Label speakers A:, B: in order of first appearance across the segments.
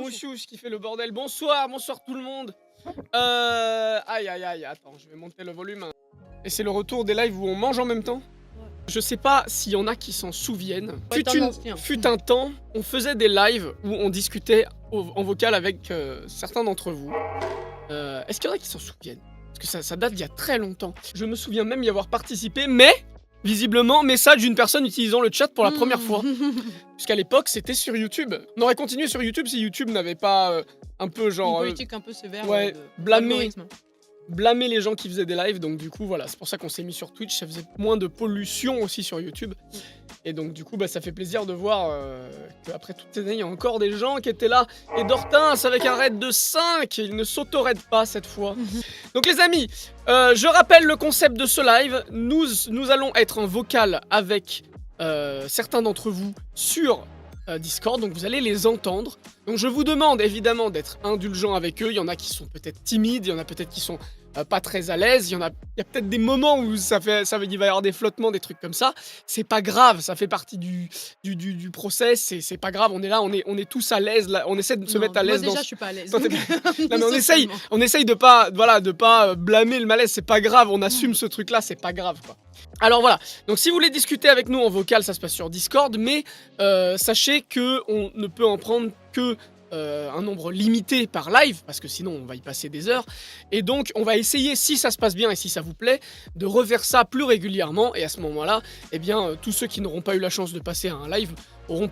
A: Ouchouche qui fait le bordel. Bonsoir tout le monde. Aïe aïe aïe, attends, je vais monter le volume. Et c'est le retour des lives où on mange en même temps. Je sais pas s'il y en a qui s'en souviennent. Fut un temps, on faisait des lives où on discutait en vocal avec certains d'entre vous. Est-ce qu'il y en a qui s'en souviennent? Parce que ça date d'il y a très longtemps. Je me souviens même y avoir participé, mais visiblement, message d'une personne utilisant le chat pour la première fois. Puisqu'à l'époque, c'était sur YouTube. On aurait continué sur YouTube si YouTube n'avait pas un peu genre...
B: Une politique un peu sévère.
A: Ouais, blâmer les gens qui faisaient des lives, donc du coup voilà, c'est pour ça qu'on s'est mis sur Twitch, ça faisait moins de pollution aussi sur YouTube. Et donc du coup bah, ça fait plaisir de voir qu'après toutes ces années, il y a encore des gens qui étaient là. Et Dortins avec un raid de 5, il ne s'auto-raid pas cette fois. Donc les amis, je rappelle le concept de ce live, nous allons être en vocal avec certains d'entre vous sur Discord, donc vous allez les entendre. Donc je vous demande évidemment d'être indulgent avec eux, il y en a qui sont peut-être timides, il y en a peut-être qui sont pas très à l'aise, il y a peut-être des moments où il va y avoir des flottements, des trucs comme ça. C'est pas grave, ça fait partie du process, c'est pas grave, on est là, on est tous à l'aise, on essaie de se mettre à l'aise.
B: Moi déjà je suis pas à l'aise.
A: Non, mais on essaye de pas blâmer le malaise, c'est pas grave, on assume ce truc là, c'est pas grave quoi. Alors voilà, donc si vous voulez discuter avec nous en vocal, ça se passe sur Discord, mais sachez que on ne peut en prendre que un nombre limité par live, parce que sinon on va y passer des heures, et donc on va essayer, si ça se passe bien et si ça vous plaît, de refaire ça plus régulièrement, et à ce moment-là, eh bien, tous ceux qui n'auront pas eu la chance de passer à un live auront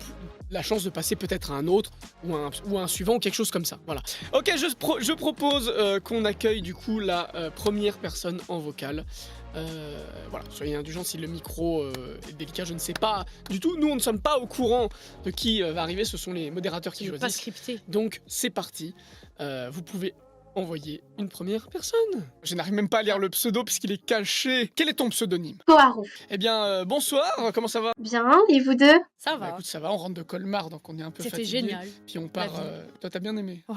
A: la chance de passer peut-être à un autre, ou un suivant, ou quelque chose comme ça, voilà. Ok, je propose qu'on accueille du coup la première personne en vocal. Voilà, soyez indulgents si le micro est délicat, je ne sais pas du tout. Nous, on ne sommes pas au courant de qui va arriver, ce sont les modérateurs qui choisissent.
B: Pas scripté.
A: Donc, c'est parti. Vous pouvez envoyer une première personne. Je n'arrive même pas à lire le pseudo puisqu'il est caché. Quel est ton pseudonyme?
C: Poirot.
A: Eh bien, bonsoir, comment ça va?
C: Bien, et vous deux?
B: Ça
A: Bah
B: va.
A: écoute, ça va, on rentre de Colmar, donc on est un peu fatigué.
B: C'était génial.
A: Puis on part... toi, t'as bien aimé?
B: Ouais.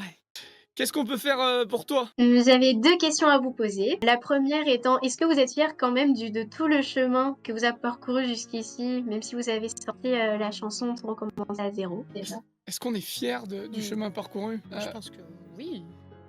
A: Qu'est-ce qu'on peut faire pour toi?
C: J'avais deux questions à vous poser. La première étant, est-ce que vous êtes fiers quand même de tout le chemin que vous avez parcouru jusqu'ici, même si vous avez sorti la chanson pour recommencer à zéro déjà?
A: Est-ce qu'on est fiers du chemin parcouru?
B: Je pense que oui.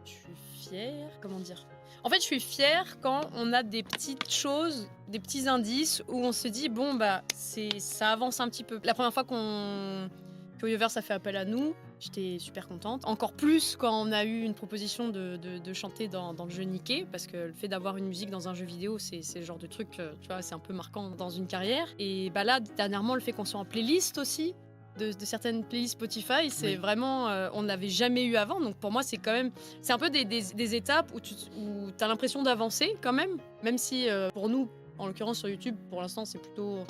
B: Je suis fière. Comment dire? En fait, je suis fière quand on a des petites choses, des petits indices où on se dit bon bah ça avance un petit peu. La première fois que Yoverse a fait appel à nous, j'étais super contente. Encore plus quand on a eu une proposition de chanter dans le jeu Niqué, parce que le fait d'avoir une musique dans un jeu vidéo, c'est le genre de truc, tu vois, c'est un peu marquant dans une carrière. Et bah là, dernièrement, le fait qu'on soit en playlist aussi, de certaines playlists Spotify, c'est vraiment, on ne l'avait jamais eu avant. Donc pour moi, c'est quand même, c'est un peu des étapes où tu as l'impression d'avancer quand même si pour nous, en l'occurrence sur YouTube, pour l'instant, c'est plutôt...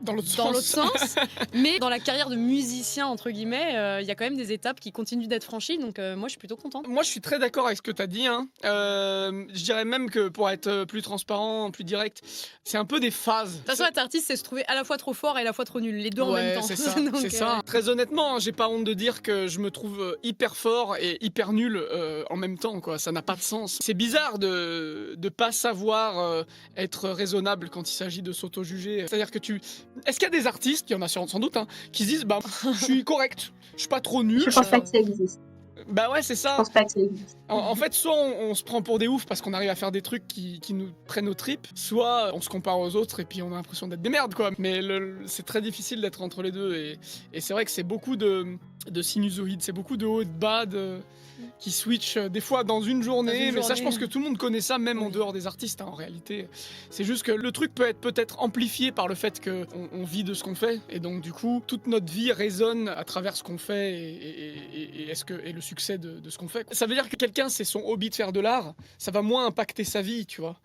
A: Dans l'autre
B: sens. Mais dans la carrière de musicien, entre guillemets, il y a quand même des étapes qui continuent d'être franchies, donc moi je suis plutôt contente.
A: Moi je suis très d'accord avec ce que tu as dit, hein. Je dirais même que pour être plus transparent, plus direct, c'est un peu des phases.
B: De toute façon, être artiste, c'est se trouver à la fois trop fort et à la fois trop nul, les deux en même temps.
A: C'est ça,
B: donc,
A: c'est ça. Très honnêtement, hein, j'ai pas honte de dire que je me trouve hyper fort et hyper nul en même temps, quoi. Ça n'a pas de sens. C'est bizarre de pas savoir être raisonnable quand il s'agit de s'auto-juger. C'est-à-dire que Est-ce qu'il y a des artistes, il y en a sans doute, hein, qui se disent bah je suis correct, je suis pas trop nul.
C: Je pense pas que ça existe.
A: Bah ouais, c'est ça.
C: Je pense pas que ça existe.
A: En fait, soit on se prend pour des oufs parce qu'on arrive à faire des trucs qui nous prennent aux tripes, soit on se compare aux autres et puis on a l'impression d'être des merdes, quoi. Mais c'est très difficile d'être entre les deux et c'est vrai que c'est beaucoup de sinusoïdes, c'est beaucoup de haut et de bas qui switch des fois dans une journée. Mais ça, je pense que tout le monde connaît ça, même en dehors des artistes, hein, en réalité. C'est juste que le truc peut être peut-être amplifié par le fait qu'on vit de ce qu'on fait. Et donc, du coup, toute notre vie résonne à travers ce qu'on fait et le succès de ce qu'on fait. Ça veut dire que quelqu'un, c'est son hobby de faire de l'art, ça va moins impacter sa vie, tu vois.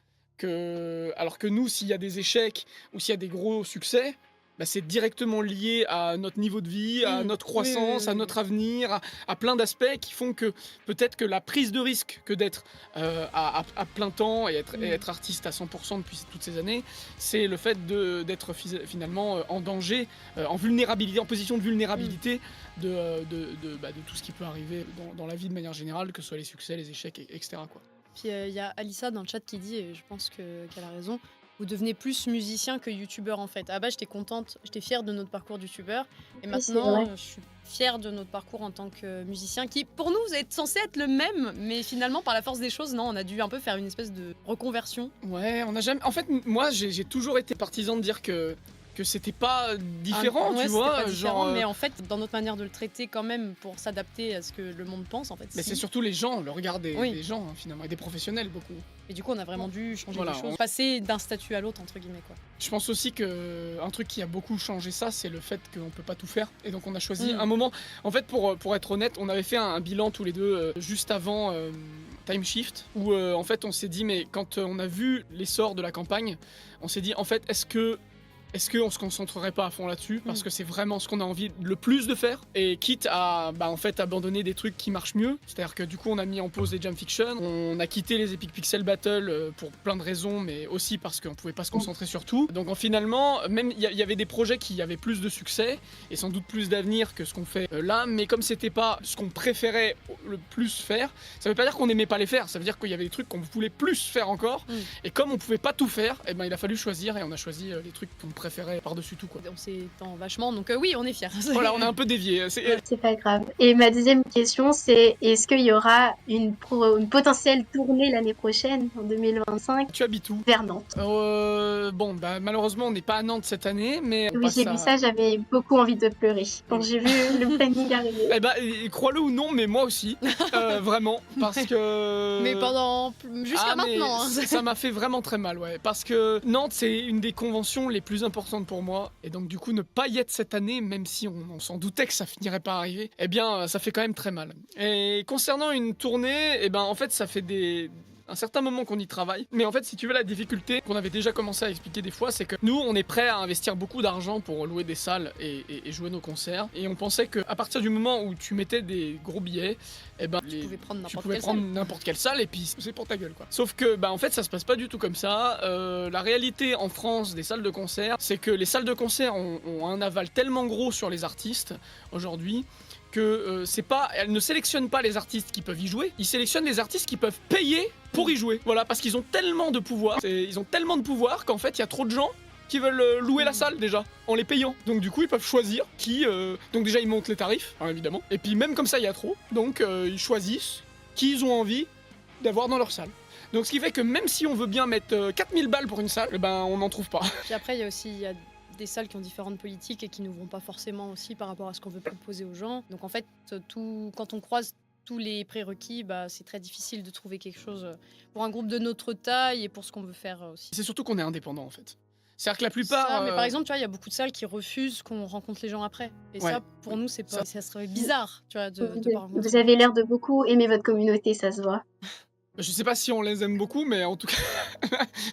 A: Alors que nous, s'il y a des échecs ou s'il y a des gros succès, bah, c'est directement lié à notre niveau de vie, à notre croissance, à notre avenir, à plein d'aspects qui font que peut-être que la prise de risque que d'être à plein temps et être artiste à 100% depuis toutes ces années, c'est le fait d'être finalement en danger, en vulnérabilité, en position de vulnérabilité de tout ce qui peut arriver dans la vie de manière générale, que ce soit les succès, les échecs, etc. Quoi.
B: Puis il y a Alissa dans le chat qui dit, et je pense qu'elle a raison, vous devenez plus musicien que youtubeur en fait. À la base, j'étais fière de notre parcours de youtubeur. Et
C: Oui, c'est
B: maintenant,
C: vrai.
B: je suis fière de notre parcours en tant que musicien qui, pour nous, est censé être le même. Mais finalement, par la force des choses, non, on a dû un peu faire une espèce de reconversion.
A: Ouais, on a jamais. En fait, moi, j'ai toujours été partisan de dire que c'était pas différent,
B: Ouais,
A: tu
B: c'était
A: vois.
B: pas différent,
A: Genre,
B: mais en fait, dans notre manière de le traiter quand même, pour s'adapter à ce que le monde pense, en fait.
A: mais
B: si.
A: c'est surtout les gens, le regard
B: Oui.
A: des gens, hein, finalement, et des professionnels, beaucoup.
B: Et du coup, on a vraiment dû changer
A: Voilà,
B: les choses,
A: on-
B: passer d'un statut à l'autre, entre guillemets, quoi.
A: Je pense aussi que un truc qui a beaucoup changé ça, c'est le fait qu'on peut pas tout faire. Et donc on a choisi
B: Mm.
A: un moment. En fait, pour être honnête, on avait fait un bilan tous les deux juste avant Time Shift, où en fait on s'est dit, mais quand on a vu l'essor de la campagne, on s'est dit, en fait, est-ce qu'on se concentrerait pas à fond là-dessus parce que c'est vraiment ce qu'on a envie le plus de faire, et quitte à en fait abandonner des trucs qui marchent mieux. C'est-à-dire que du coup on a mis en pause les Jam Fiction, on a quitté les Epic Pixel Battle pour plein de raisons, mais aussi parce qu'on pouvait pas se concentrer sur tout. Donc finalement, même il y avait des projets qui avaient plus de succès et sans doute plus d'avenir que ce qu'on fait là, mais comme c'était pas ce qu'on préférait le plus faire, ça veut pas dire qu'on aimait pas les faire, ça veut dire qu'il y avait des trucs qu'on voulait plus faire encore, et comme on pouvait pas tout faire, et il a fallu choisir, et on a choisi les trucs qu'on préférait par-dessus tout, quoi.
B: On s'étend vachement, donc oui, on est fiers.
A: Voilà, on a un peu dévié.
C: C'est pas grave. Et ma deuxième question, c'est est-ce qu'il y aura une potentielle tournée l'année prochaine, en 2025,
A: Tu habites où?
C: vers Nantes?
A: Bon, malheureusement, on n'est pas à Nantes cette année, mais on
C: Oui,
A: passe
C: j'ai vu ça, j'avais beaucoup envie de pleurer quand j'ai vu le planning arriver.
A: Crois-le ou non, mais moi aussi, vraiment, parce que.
B: Mais jusqu'à
A: mais
B: maintenant. Hein.
A: ça m'a fait vraiment très mal, ouais, parce que Nantes, c'est une des conventions les plus importantes pour moi, et donc du coup, ne pas y être cette année, même si on s'en doutait que ça finirait par arriver, eh bien, ça fait quand même très mal. Et concernant une tournée, en fait, ça fait un certain moment qu'on y travaille. Mais en fait, si tu veux, la difficulté qu'on avait déjà commencé à expliquer des fois, c'est que nous, on est prêt à investir beaucoup d'argent pour louer des salles et jouer nos concerts. Et on pensait qu'à partir du moment où tu mettais des gros billets,
B: tu pouvais prendre
A: tu
B: n'importe
A: pouvais
B: quelle
A: prendre
B: salle.
A: n'importe quelle salle et puis c'est pour ta gueule, quoi. Sauf que, en fait, ça se passe pas du tout comme ça. La réalité en France des salles de concert, c'est que les salles de concert ont un aval tellement gros sur les artistes aujourd'hui que elles ne sélectionnent pas les artistes qui peuvent y jouer, ils sélectionnent les artistes qui peuvent payer pour y jouer. Voilà, parce qu'ils ont tellement de pouvoir, qu'en fait il y a trop de gens qui veulent louer la salle déjà, en les payant. Donc du coup ils peuvent choisir qui... Donc déjà ils montent les tarifs, hein, évidemment, et puis même comme ça il y a trop, donc ils choisissent qui ils ont envie d'avoir dans leur salle. Donc ce qui fait que même si on veut bien mettre 4000 balles pour une salle, on n'en trouve pas.
B: Puis après, il y a des salles qui ont différentes politiques et qui n'ouvrent pas forcément aussi par rapport à ce qu'on veut proposer aux gens. Donc en fait, quand on croise tous les prérequis, c'est très difficile de trouver quelque chose pour un groupe de notre taille et pour ce qu'on veut faire aussi.
A: C'est surtout qu'on est indépendant en fait. C'est-à-dire que la plupart...
B: Mais par exemple, tu vois, il y a beaucoup de salles qui refusent qu'on rencontre les gens après. Et
A: Ouais.
B: ça, pour nous, ça serait bizarre, tu vois, de pas rencontrer.
C: Vous avez l'air de beaucoup aimer votre communauté, ça se voit.
A: Je sais pas si on les aime beaucoup, mais en tout cas...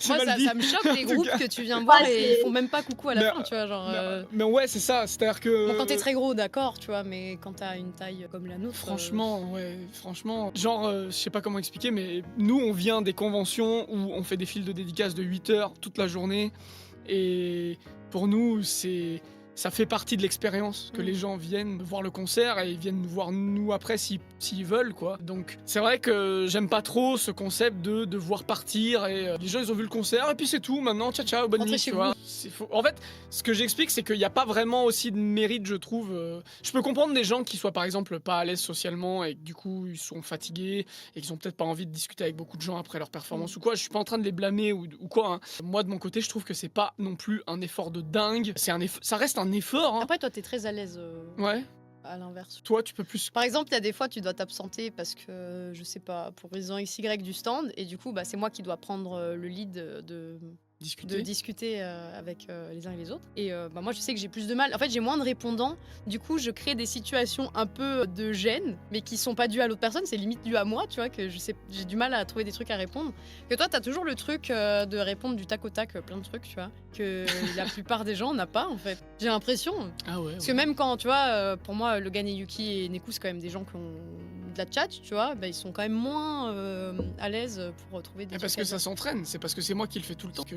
B: Moi,
A: mal dit.
B: ça me choque les
A: En tout
B: groupes
A: cas.
B: que tu viens voir et
C: c'est-
B: ils font même pas coucou à la
A: Mais-
B: fin, tu vois, genre...
A: Mais ouais, c'est ça. C'est-à-dire que...
B: Bon, quand t'es très gros, d'accord, tu vois, mais quand t'as une taille comme la nôtre...
A: Franchement, genre, je sais pas comment expliquer, mais nous, on vient des conventions où on fait des files de dédicaces de 8 heures toute la journée, et pour nous, ça fait partie de l'expérience que les gens viennent voir le concert et ils viennent nous voir nous après s'ils veulent, quoi. Donc c'est vrai que j'aime pas trop ce concept de devoir partir et les gens ils ont vu le concert et puis c'est tout, maintenant ciao ciao, bonne
B: Rentrez
A: nuit,
B: chez
A: tu
B: vous.
A: vois. En fait, ce que j'explique c'est qu'il n'y a pas vraiment aussi de mérite, je trouve. Je peux comprendre des gens qui soient par exemple pas à l'aise socialement et que du coup ils sont fatigués et qu'ils ont peut-être pas envie de discuter avec beaucoup de gens après leur performance ou quoi. Je suis pas en train de les blâmer ou quoi, hein. Moi de mon côté je trouve que c'est pas non plus un effort de dingue, ça reste un effort, hein.
B: Après, toi, t'es très à l'aise
A: Ouais.
B: à l'inverse.
A: Toi, tu peux plus.
B: Par exemple, il y a des fois, tu dois t'absenter parce que, je sais pas, pour raison XY du stand, et du coup, c'est moi qui dois prendre le lead de discuter avec les uns et les autres. Et moi, je sais que j'ai plus de mal. En fait, j'ai moins de répondants. Du coup, je crée des situations un peu de gêne, mais qui sont pas dues à l'autre personne. C'est limite dû à moi, tu vois, que j'ai du mal à trouver des trucs à répondre. Que toi, t'as toujours le truc de répondre du tac au tac, plein de trucs, tu vois, que la plupart des gens n'ont pas, en fait. J'ai l'impression.
A: Ah ouais.
B: Parce que même quand, tu vois, pour moi, Logan et Yuki et Neku, c'est quand même des gens qui ont de la tchatch, tu vois, ils sont quand même moins à l'aise pour trouver des
A: Et parce
B: trucs
A: que
B: à
A: ça s'entraîne, c'est parce que c'est moi qui le fais tout le temps que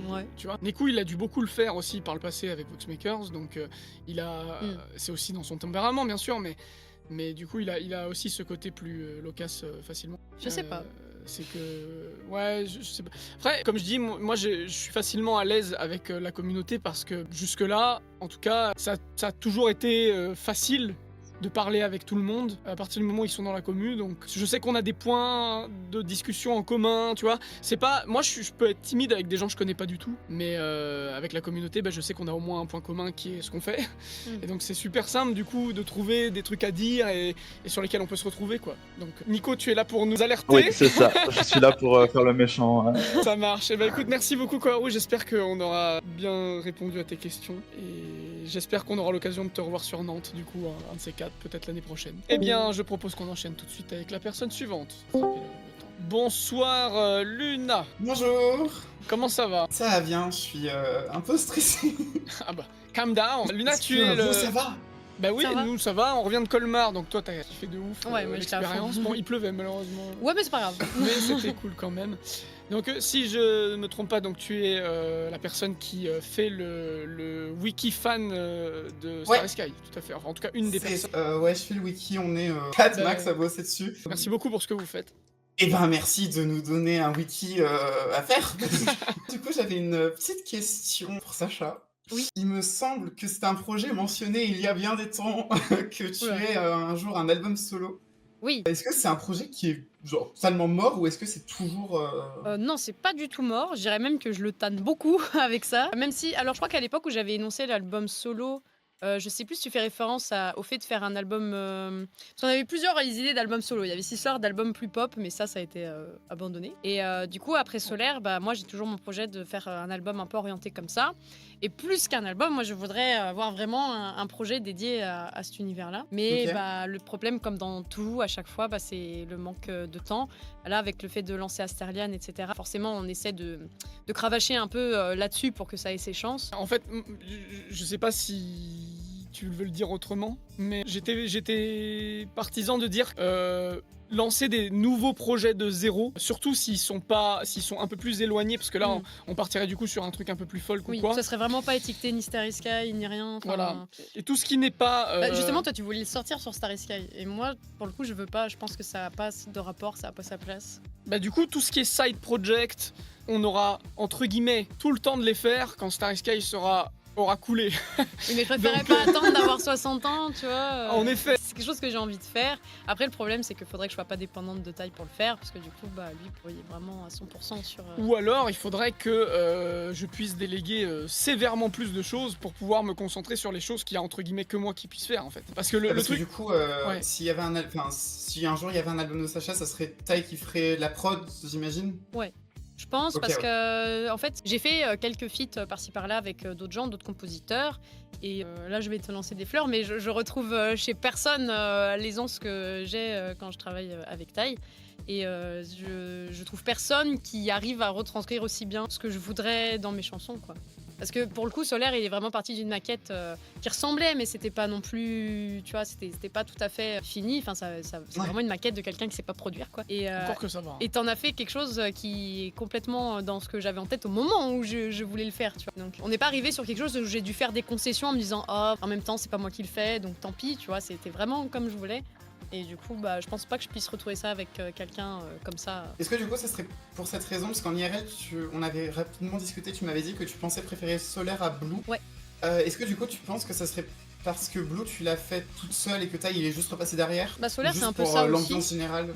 B: Ouais.
A: tu vois. Neku, il a dû beaucoup le faire aussi par le passé avec Voxmakers, donc c'est aussi dans son tempérament bien sûr, mais du coup il a aussi ce côté plus loquace facilement.
B: Je sais pas.
A: C'est que... Ouais, je sais pas. Après, comme je dis, moi je suis facilement à l'aise avec la communauté parce que jusque-là, en tout cas, ça a toujours été facile de parler avec tout le monde à partir du moment où ils sont dans la commu. Donc je sais qu'on a des points de discussion en commun, tu vois. C'est pas... Moi je peux être timide avec des gens que je connais pas du tout, mais avec la communauté, je sais qu'on a au moins un point commun qui est ce qu'on fait. Et donc c'est super simple du coup de trouver des trucs à dire et sur lesquels on peut se retrouver, quoi. Donc Nico, tu es là pour nous alerter.
D: Oui, c'est ça. Je suis là pour faire le méchant.
A: Ça marche. Et écoute, merci beaucoup Koharu, j'espère qu'on aura bien répondu à tes questions et j'espère qu'on aura l'occasion de te revoir sur Nantes du coup, un de ces quatre, peut-être l'année prochaine. Eh bien, je propose qu'on enchaîne tout de suite avec la personne suivante. Bonsoir Luna.
E: Bonjour.
A: Comment ça va?
E: Ça va bien, je suis un peu stressé.
A: Ah bah, calm down. Luna, tu es le...
E: Ça va.
A: Bah oui,
B: Ça va
A: nous ça va, on revient de Colmar, donc toi t'as kiffé de ouf
B: Ouais, moi, j'étais à fond.
A: l'expérience. Bon, il pleuvait malheureusement.
B: Ouais, mais c'est pas grave.
A: Mais c'était cool quand même. Donc si je ne me trompe pas, donc tu es la personne qui fait le wiki fan de Star
E: Ouais.
A: Sky, tout à fait. Enfin, en tout cas, une des personnes.
E: Ouais, je fais le wiki, on est 4
A: Bah,
E: max à bosser dessus.
A: Merci beaucoup pour ce que vous faites.
E: Et ben merci de nous donner un wiki à faire. Du coup, j'avais une petite question pour Sacha.
B: Oui.
E: Il me semble que c'est un projet mentionné il y a bien des temps que tu
B: Oula.
E: aies un jour un album solo.
B: Oui.
E: Est-ce que c'est un projet qui est genre totalement mort ou est-ce que c'est toujours...
B: Non, c'est pas du tout mort. Je dirais même que je le tanne beaucoup avec ça. Même si, alors je crois qu'à l'époque où j'avais énoncé l'album solo, je sais plus si tu fais référence au fait de faire un album. Parce qu'on avait plusieurs idées d'albums solo. Il y avait cette histoire d'albums plus pop, mais ça a été abandonné. Et du coup, après Solaire, moi j'ai toujours mon projet de faire un album un peu orienté comme ça. Et plus qu'un album, moi je voudrais avoir vraiment un projet dédié à cet univers-là. Mais
E: Ok.
B: le problème, comme dans tout, à chaque fois, c'est le manque de temps. Là, avec le fait de lancer Asterlian, etc., forcément, on essaie de cravacher un peu là-dessus pour que ça ait ses chances.
A: En fait, je sais pas si tu veux le dire autrement, mais j'étais partisan de dire lancer des nouveaux projets de zéro, surtout s'ils sont un peu plus éloignés, parce que là on partirait du coup sur un truc un peu plus folk
B: Oui,
A: ou quoi.
B: ça serait vraiment pas étiqueté ni Starry Sky ni rien. enfin,
A: Voilà. Et tout ce qui n'est pas.
B: Justement, toi, tu voulais le sortir sur Starry Sky. Et moi, pour le coup, je veux pas. Je pense que ça a pas de rapport, ça a pas sa place.
A: Bah du coup, tout ce qui est side project, on aura entre guillemets tout le temps de les faire quand Starry Sky aura coulé.
B: Oui, mais je préférais pas attendre d'avoir 60 ans, tu vois.
A: En effet.
B: C'est quelque chose que j'ai envie de faire. Après, le problème, c'est qu'il faudrait que je sois pas dépendante de taille pour le faire. Parce que du coup, lui, il est vraiment à 100% sur.
A: Ou alors, il faudrait que je puisse déléguer sévèrement plus de choses pour pouvoir me concentrer sur les choses qu'il y a entre guillemets que moi qui puisse faire en fait. Parce que le
E: Parce que
A: truc.
E: du coup,
A: Ouais.
E: s'il y avait si un jour il y avait un album de Sacha, ça serait Tai qui ferait la prod, j'imagine.
B: Je pense
E: Ok,
B: parce
E: ouais.
B: que en fait j'ai fait quelques feats par-ci par-là avec d'autres gens, d'autres compositeurs et là je vais te lancer des fleurs mais je retrouve chez personne l'aisance que j'ai quand je travaille avec Tai et je trouve personne qui arrive à retranscrire aussi bien ce que je voudrais dans mes chansons quoi. Parce que pour le coup, Solaire, il est vraiment parti d'une maquette qui ressemblait, mais c'était pas non plus, tu vois, c'était pas tout à fait fini. Enfin, c'est vraiment une maquette de quelqu'un qui sait pas produire, quoi. Et
A: Encore que ça va.
B: et t'en as fait quelque chose qui est complètement dans ce que j'avais en tête au moment où je voulais le faire, tu vois. Donc, on n'est pas arrivé sur quelque chose où j'ai dû faire des concessions en me disant, oh, en même temps, c'est pas moi qui le fais, donc tant pis, tu vois. C'était vraiment comme je voulais. Et du coup, je pense pas que je puisse retrouver ça avec quelqu'un comme ça.
E: Est-ce que du coup, ça serait pour cette raison, parce qu'en IRL, on avait rapidement discuté, tu m'avais dit que tu pensais préférer Solaire à Blue.
B: Ouais.
E: Est-ce que du coup, tu penses que ça serait parce que Blue, tu l'as fait toute seule et que Tai, il est juste repassé derrière?
B: Solaire,
E: Juste
B: c'est un peu
E: pour
B: ça aussi.
E: l'ambiance générale.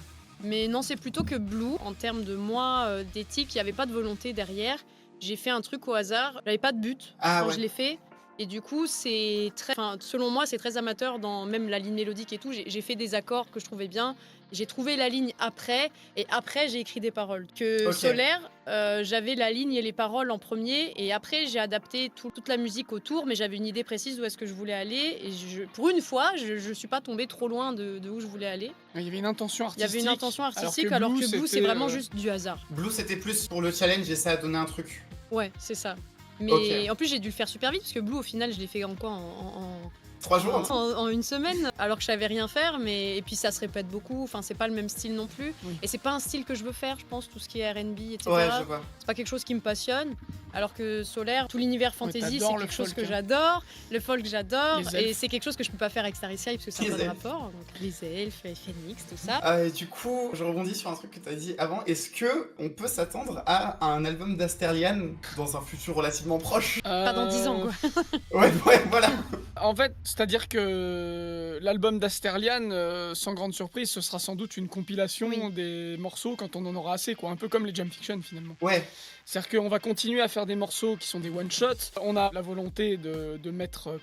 B: Mais non, c'est plutôt que Blue, en termes de moi, d'éthique, il n'y avait pas de volonté derrière. J'ai fait un truc au hasard, j'avais pas de but
E: Ah,
B: quand
E: ouais.
B: je l'ai fait. Et du coup, selon moi, c'est très amateur dans même la ligne mélodique et tout. J'ai fait des accords que je trouvais bien. J'ai trouvé la ligne après, et après, j'ai écrit des paroles.
E: Ok.
B: Solaire, j'avais la ligne et les paroles en premier, et après, j'ai adapté toute la musique autour, mais j'avais une idée précise d'où est-ce que je voulais aller. Et pour une fois, je suis pas tombée trop loin de où je voulais aller.
A: Il y avait une intention
B: Il y
A: artistique.
B: avait une intention artistique,
A: alors
B: alors
A: que
B: que Blue, c'est
A: c'était,
B: vraiment juste du hasard.
E: Blue, c'était plus pour le challenge et ça a donné un truc.
B: Ouais, c'est ça. Mais
E: Ok.
B: en plus, j'ai dû le faire super vite parce que Blue, au final, je l'ai fait en
E: 3 jours, hein.
B: En une semaine, alors que je savais rien faire, mais et puis ça se répète beaucoup. Enfin, c'est pas le même style non plus.
A: Oui.
B: Et c'est pas un style que je veux faire, je pense, tout ce qui est R&B, etc.
E: Ouais, je vois.
B: C'est pas quelque chose qui me passionne. Alors que Solaire, tout l'univers fantasy, c'est
A: t'adores le
B: quelque chose
A: folk,
B: que
A: hein.
B: j'adore. Le folk, j'adore.
A: Les
B: Et
A: elfes.
B: c'est quelque chose que je peux pas faire avec Starry Sky parce que ça
E: Les
B: n'a pas de
E: elfes.
B: rapport. Donc, les elfes, les phoenix, tout ça.
E: Et du coup, je rebondis sur un truc que tu as dit avant. Est-ce que on peut s'attendre à un album d'Asterlian dans un futur relativement proche?
B: Pas dans 10 ans, quoi.
E: Ouais, voilà.
A: En fait, c'est-à-dire que l'album d'Asterlian, sans grande surprise, ce sera sans doute une compilation
B: Oui.
A: des morceaux quand on en aura assez, quoi. Un peu comme les Jam Fiction, finalement.
E: Ouais.
A: C'est-à-dire qu'on va continuer à faire des morceaux qui sont des one-shots. On a la volonté de mettre,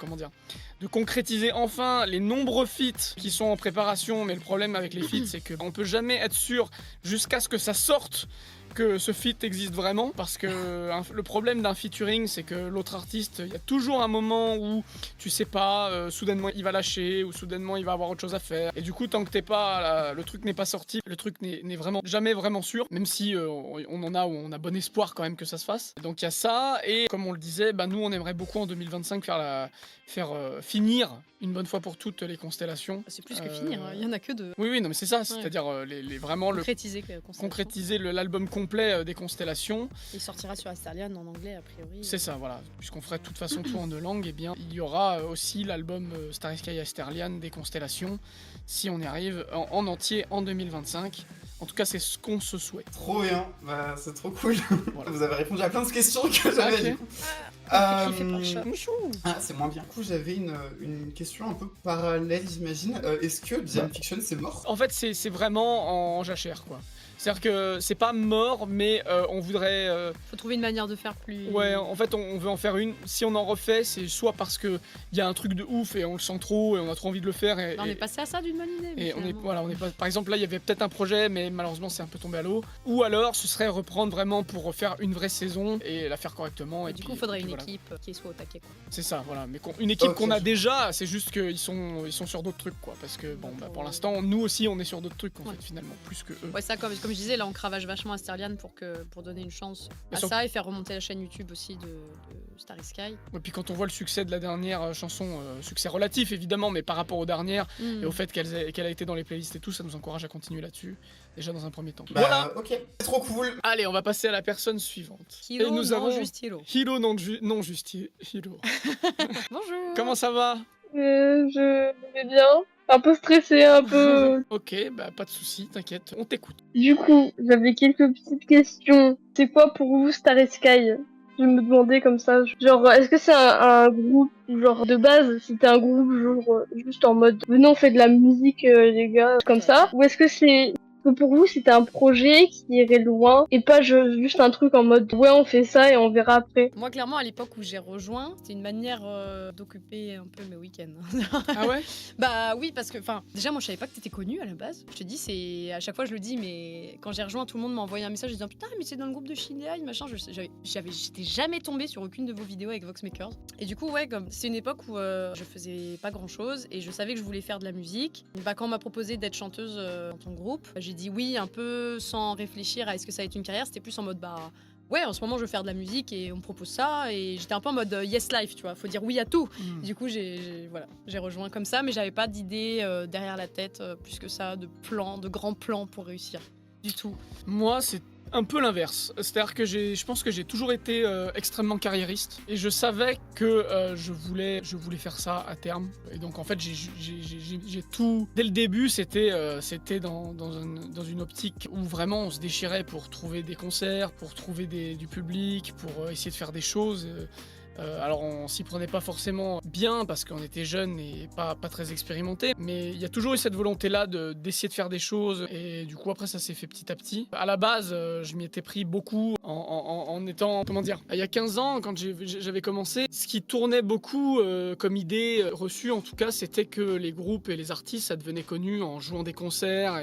A: de concrétiser enfin les nombreux feats qui sont en préparation. Mais le problème avec les feats, c'est qu'on peut jamais être sûr jusqu'à ce que ça sorte que ce feat existe vraiment, parce que le problème d'un featuring, c'est que l'autre artiste, il y a toujours un moment où tu sais pas, soudainement il va lâcher, ou soudainement il va avoir autre chose à faire. Et du coup, tant que le truc n'est pas sorti, le truc n'est vraiment jamais vraiment sûr, même si on en a où on a bon espoir quand même que ça se fasse. Donc il y a ça, et comme on le disait, nous on aimerait beaucoup en 2025 finir une bonne fois pour toutes les constellations.
B: C'est plus que finir, il y en a que de
A: Oui, non mais c'est ça, c'est-à-dire vraiment concrétiser l'album complet des constellations.
B: Il sortira sur Asterlian en anglais a priori.
A: C'est ça, voilà. Puisqu'on ferait de toute façon tout en deux langues, et bien il y aura aussi l'album Starry Sky Asterlian des constellations, si on y arrive en entier en 2025. En tout cas, c'est ce qu'on se souhaite.
E: Trop bien, c'est trop cool.
A: Voilà.
E: Vous avez répondu à plein de questions que j'avais.
A: Ok.
E: Du coup.
B: Qui fait pas le chat.
E: C'est moins bien. Du coup, j'avais une question un peu parallèle, j'imagine. Est-ce que Jam Fiction, c'est mort?
A: En fait, c'est vraiment en jachère, quoi. C'est-à-dire que c'est pas mort, mais on voudrait...
B: Faut trouver une manière de faire plus.
A: Ouais, en fait, on veut en faire une. Si on en refait, c'est soit parce qu'il y a un truc de ouf et on le sent trop et on a trop envie de le faire.
B: On est passé à ça d'une bonne idée.
A: Et
B: finalement.
A: on est pas. Par exemple, là, il y avait peut-être un projet, mais malheureusement, c'est un peu tombé à l'eau. Ou alors, ce serait reprendre vraiment pour refaire une vraie saison et la faire correctement. Et
B: Du
A: puis-
B: coup, il faudrait
A: et puis
B: une
A: voilà.
B: équipe qui soit au taquet. Quoi.
A: C'est ça, voilà. Mais une équipe
E: Ok,
A: qu'on a
E: je vois.
A: déjà, c'est juste qu'ils sont sur d'autres trucs, quoi. Parce que pour l'instant, nous aussi, on est sur d'autres trucs, en
B: Ouais.
A: fait, finalement, plus que eux.
B: Ouais, ça, comme je disais, là, on cravache vachement Asterlian pour donner une chance
A: Mais
B: à
A: sur-
B: ça et faire remonter la chaîne YouTube aussi de Starry Sky.
A: Et puis quand on voit le succès de la dernière chanson, succès relatif évidemment, mais par rapport aux dernières, et au fait qu'elle a été dans les playlists et tout, ça nous encourage à continuer là-dessus, déjà dans un premier temps. Voilà.
E: Ok, c'est trop cool.
A: Allez, on va passer à la personne suivante.
B: Hilo,
A: et nous
B: non,
A: avons
B: juste Hilo.
A: Hilo, non juste Hilo.
B: Bonjour.
A: Comment ça va?
F: Je vais bien. Un peu stressée, un peu.
A: Ok, pas de soucis, t'inquiète, on t'écoute.
F: Du coup, j'avais quelques petites questions. C'est quoi pour vous Starry Sky? Je me demandais comme ça, genre, est-ce que c'est un groupe, genre, de base, c'était un groupe, genre, juste en mode, venez on fait de la musique, les gars, comme ça? Ou est-ce que que pour vous, c'était un projet qui irait loin, et pas juste un truc en mode, ouais, on fait ça et on verra après?
B: Moi, clairement, à l'époque où j'ai rejoint, c'était une manière d'occuper un peu mes week-ends.
A: Ah ouais?
B: Bah oui, parce que, déjà, moi, je savais pas que t'étais connue à la base. Je te dis, c'est à chaque fois, je le dis, mais quand j'ai rejoint, tout le monde m'a envoyé un message disant putain, mais c'est dans le groupe de Shinai, machin. J'étais jamais tombée sur aucune de vos vidéos avec Voxmakers. Et du coup, ouais, comme c'est une époque où je faisais pas grand chose et je savais que je voulais faire de la musique. Quand on m'a proposé d'être chanteuse dans ton groupe, j'ai dit oui, un peu sans réfléchir à est-ce que ça va être une carrière. C'était plus en mode ouais, en ce moment je veux faire de la musique et on me propose ça et j'étais un peu en mode yes life, tu vois, faut dire oui à tout. Du coup, j'ai rejoint comme ça, mais j'avais pas d'idée derrière la tête plus que ça, de grands plans pour réussir. Du tout.
A: Moi, c'est un peu l'inverse. C'est-à-dire que je pense que j'ai toujours été extrêmement carriériste et je savais que je voulais faire ça à terme. Et donc en fait, j'ai tout. Dès le début, c'était dans une optique où vraiment on se déchirait pour trouver des concerts, pour trouver du public, pour essayer de faire des choses. Alors on s'y prenait pas forcément bien parce qu'on était jeunes et pas très expérimentés, mais il y a toujours eu cette volonté-là d'essayer de faire des choses et du coup après ça s'est fait petit à petit. À la base, je m'y étais pris beaucoup en étant, comment dire, il y a 15 ans quand j'avais commencé, ce qui tournait beaucoup comme idée reçue en tout cas, c'était que les groupes et les artistes ça devenait connu en jouant des concerts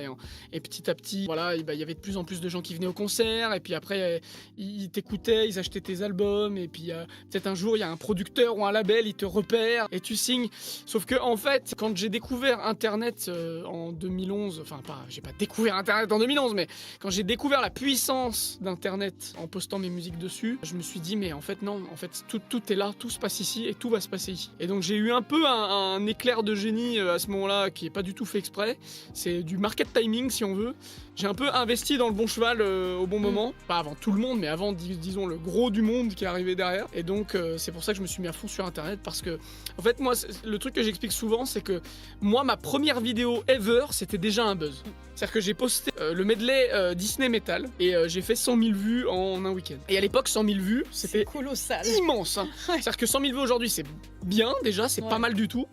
A: et petit à petit, voilà, il y avait de plus en plus de gens qui venaient aux concerts et puis après ils t'écoutaient, ils achetaient tes albums et puis peut-être un jour jour, il y a un producteur ou un label, il te repère et tu signes. Sauf que en fait, quand j'ai découvert Internet en 2011, enfin pas, j'ai pas découvert Internet en 2011, mais quand j'ai découvert la puissance d'Internet en postant mes musiques dessus, je me suis dit mais en fait non, en fait tout est là, tout se passe ici et tout va se passer ici. Et donc j'ai eu un peu un éclair de génie à ce moment-là qui est pas du tout fait exprès. C'est du market timing si on veut. J'ai un peu investi dans le bon cheval au bon moment, pas avant tout le monde, mais avant disons le gros du monde qui est arrivé derrière. Et donc c'est pour ça que je me suis mis à fond sur Internet parce que en fait moi le truc que j'explique souvent c'est que moi ma première vidéo ever c'était déjà un buzz. C'est-à-dire que j'ai posté le medley Disney Metal et j'ai fait 100 000 vues en un week-end. Et à l'époque 100 000 vues c'était
B: C'est colossal.
A: immense. Hein. C'est-à-dire que 100 000 vues aujourd'hui c'est bien déjà, c'est pas
B: Ouais.
A: mal du tout.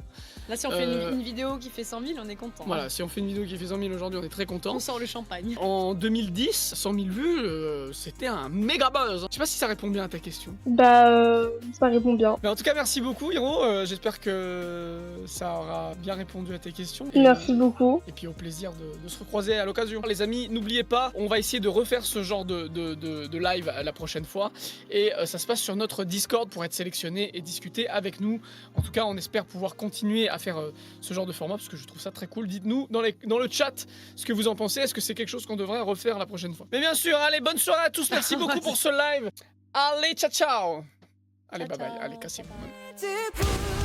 B: Là, si on fait une vidéo qui fait 100 000, on est content.
A: Voilà, si on fait une vidéo qui fait 100 000 aujourd'hui on est très content.
B: On sort le champagne.
A: En 2010, 100 000 vues, c'était un méga buzz. Je sais pas si ça répond bien à ta question.
F: Bah, ça répond bien.
A: Mais en tout cas, merci beaucoup, Hiro. J'espère que ça aura bien répondu à tes questions.
F: Merci beaucoup.
A: Et puis au plaisir de se recroiser à l'occasion. Les amis, n'oubliez pas, on va essayer de refaire ce genre de live la prochaine fois. Et ça se passe sur notre Discord pour être sélectionné et discuter avec nous. En tout cas, on espère pouvoir continuer à faire ce genre de format parce que je trouve ça très cool. Dites-nous dans le chat ce que vous en pensez. Est-ce que c'est quelque chose qu'on devrait refaire la prochaine fois? Mais bien sûr, allez, bonne soirée à tous. Merci beaucoup pour ce live. Allez, ciao, ciao. Allez,
B: Ciao,
A: bye bye.
B: ciao.
A: Allez, cassez-vous.
B: Bye bye.